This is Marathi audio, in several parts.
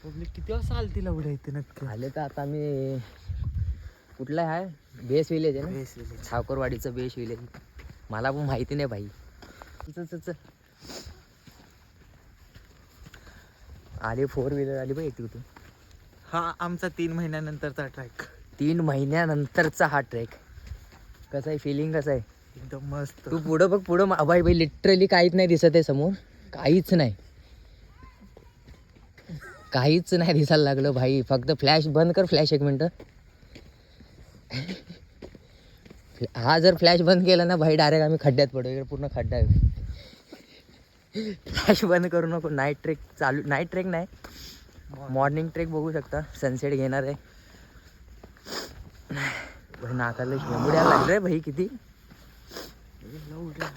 पब्लिक किती वाजता आलती लवड्या इथे नक्की? आले तर आता मी कुठला आहे बेस विलेज आहे ना, बेस विलेज. ठाकूरवाडीचं बेस विलेज. मला पण माहिती नाही भाई. चल चल चल. आली 4 व्हीलर आली बाई तू. हा आमचा 3 महिन्यानंतरचा ट्रॅक. 3 महिन्यानंतरचा हा ट्रेक. कसं आहे फिलिंग, कसं आहे? एकदम मस्त. तू पुढं बघ, पुढं बाई बाई लिटरली काहीच नाही दिसत आहे समोर. काहीच नाही, काहीच नाही दिसायला लागलं भाई. फक्त फ्लॅश बंद कर. फ्लॅश 1 मिनटं. हा जर फ्लॅश बंद केला ना भाई डायरेक्ट आम्ही खड्ड्यात पडू. इकडे पूर्ण खड्डा आहे. फ्लॅश बंद करू नको. नाईट ट्रेक चालू. नाईट ट्रेक नाही, मॉर्निंग ट्रेक बघू शकता. सनसेट घेणार आहे भाई. नाकाला शेंबुड्या लागले भाई. किती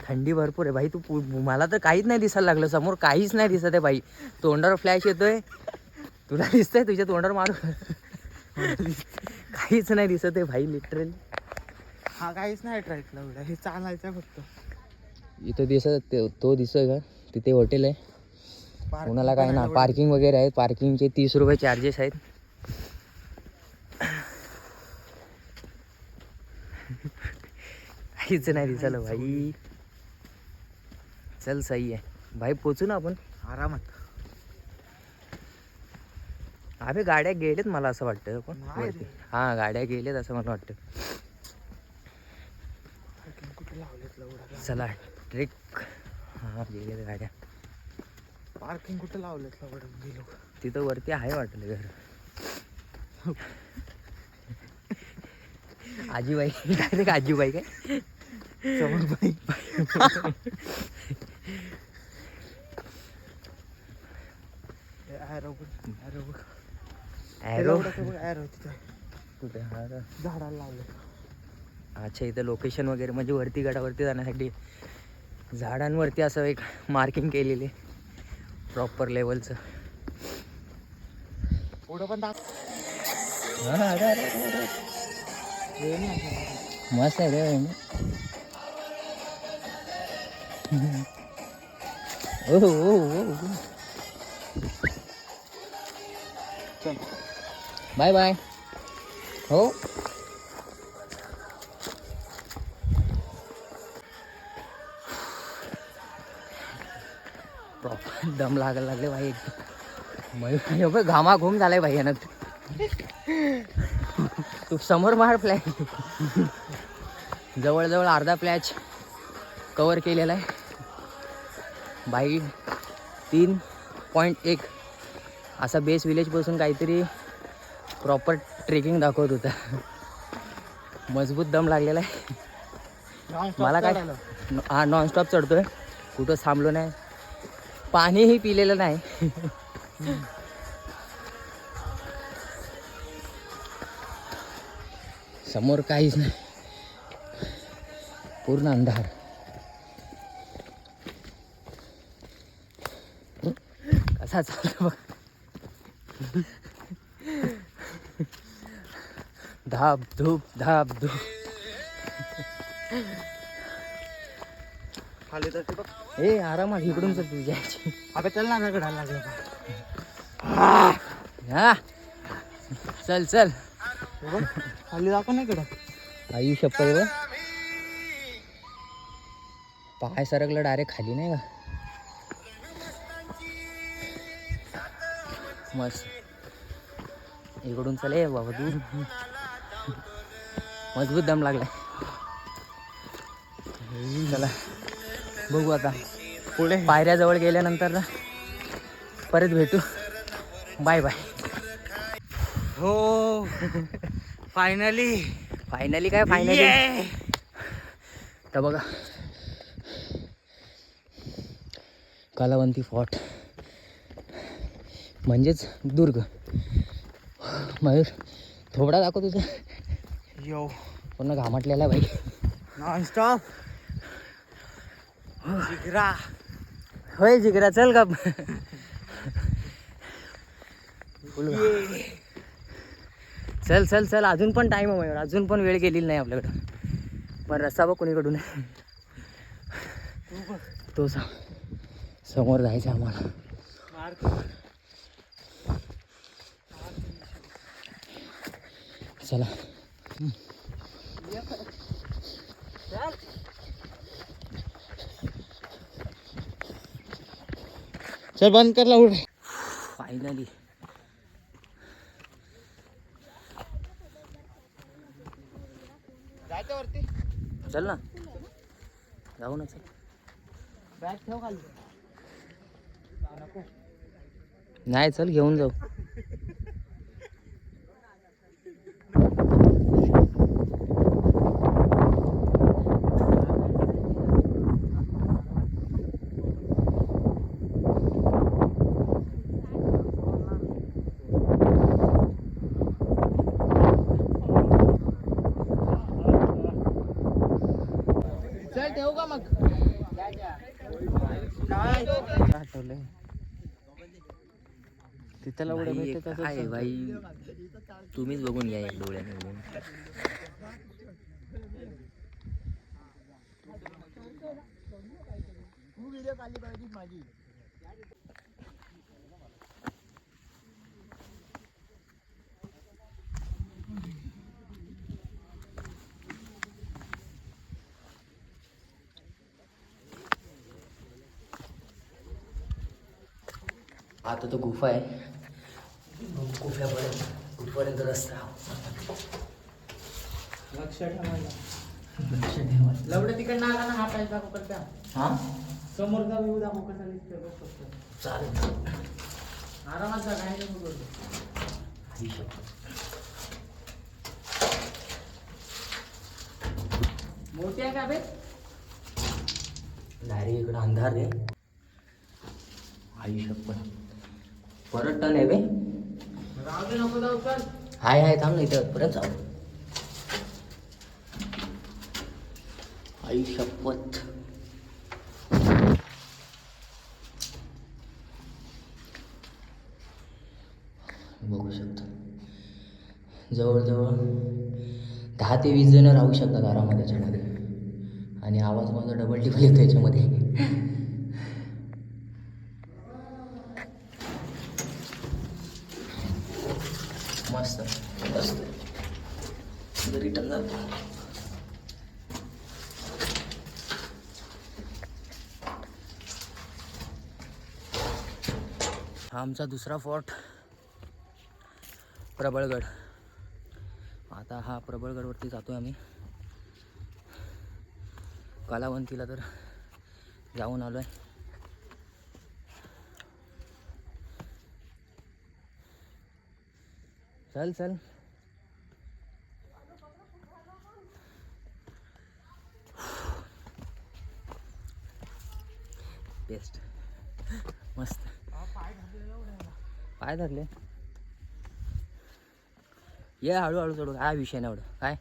थंडी भरपूर आहे भाई. तू मला तर काहीच नाही दिसायला लागलं समोर. काहीच नाही दिसत आहे भाई. तोंडावर फ्लॅश येतोय. तुला दिसतंय? तुझ्या तोंडावर मारू. काहीच नाही दिसत आहे भाई लिटरली. हा काहीच नाही ट्रॅक लवड्या. हे चालायचं फक्त. इथं दिसत तो दिसतोय का? तिथे हॉटेल आहे. कोणाला काय ना, पार्किंग वगैरे आहे. पार्किंगचे 30 रुपये चार्जेस आहेत. काहीच नाही दिसायला भाई. चल सही आहे भाई. पोचू ना आपण आरामात. अबे गाड्या गेलेत मला असं वाटतं. पण नाही रे. हा गाड्या गेलेत असं मला वाटतं. कुठे लावलेत लवड्या? चला ट्रेक. हा गेलेत गाड्या. पार्किंग कुठे लावलेत लवड्या? गेलो तिथं वरती आहे वाटलं घर. आजीबाई डायरेक्ट आजीबाई काय समोर ॲरो तिथे कुठे? हा का? झाडाला लावले. अच्छा, इथं लोकेशन वगैरे म्हणजे वरती गडावरती जाण्यासाठी झाडांवरती असं एक मार्किंग केलेले प्रॉपर लेवलचं. पुढं पण मस्त आहे रे. ओ बाय बाय. हो प्रॉपर दम लागायला लागले भाई एकदम. मयूर घामाघूम झालाय भाई यानं. तू समोर मार फ्लॅच. जवळजवळ अर्धा फ्लॅच कवर केलेला आहे बाई. 3.1 असा बेस विलेजपासून काहीतरी प्रॉपर ट्रेकिंग दाखवत होता. मजबूत दम लागलेला आहे मला. काय हा नॉनस्टॉप चढतोय. कुठं थांबलो नाही. पाणीही पिलेलं नाही. समोर काहीच नाही, पूर्ण अंधार. कसा चालतो बघ. धाप धूप धाप धूप. खाली तर बघ. ए आरामात इकडून तर तू जायची. अबे चल ना गडाला लागलं. हा चल चल. खाली दाखव नाही कडा. आई शप्पथ व पाय सरकलं डायरेक्ट खाली नाही का. मस्त. इकडून चले बाबा तू. मजबूत दम लागलाय. चला बघू आता पुढे पायऱ्याजवळ गेल्यानंतर ना परत भेटू. Bye bye. हो फायनली. फायनली काय फायनली. तर बघा कलावंती फोर्ट म्हणजेच दुर्ग. मयूर थोबडा दाखव तुझा. यो पूर्ण घामटलेला भाई. नॉनस्टॉप जिगरा. होय जिगरा चल का. चल चल चल. अजून पण टाईम आहे मयूर. अजून पण वेळ गेलेली नाही आपल्याकडं. पण रस्ता बघ कोणीकडून तो समोर जायचं आम्हाला. चला चल बंद कर लावून. फायनली जायचं वरती. चल ना जाऊ ना चल. बॅग ठेव खाली. नको. नाही चल घेऊन जाऊ. चल ठेवू का मग. काय आठवलंय तिथं लवडं भाई, भेटत असं काय भाई तुम्हीच बघून घ्या एक डोळ्याने बघून. तू व्हिडिओ काढली पाहिजे माझी. आता तो गुफा आहे. गुफेपर्यंत रस्ता. लक्ष ठेवायला. लक्ष ठेवा. लवडं तिकडनं आला ना हा पाहिजे दाखव करता. हा समोरचा व्ह्यू दाखव कसा दिसतोय बघ फक्त. चालेल. आरामात जा काय नको करू. मोठी आहे का बे. डायरेक्ट इकडं अंधार रे. आई शपथ परत टन आहे बे. राहू दे नको जाऊ चल. हाय थांब ना इथं परत जाऊ. आई शपथ बघू शकता जवळजवळ 10 ते 20 जण राहू शकतात आरामात त्याच्यामध्ये. आणि आवाज माझा डबल टिबल येतो याच्यामध्ये. मस्त मस्त रिटर्न जातो. हा आमचा दुसरा फोर्ट प्रबळगड. आता हा प्रबळगडवरती जातो आहे आम्ही. कलावंतीला तर जाऊन आलो आहे. चल चल बेस्ट मस्त. पाय धरले. ये हळूहळू चढू. काय विषय नाही एवढं काय.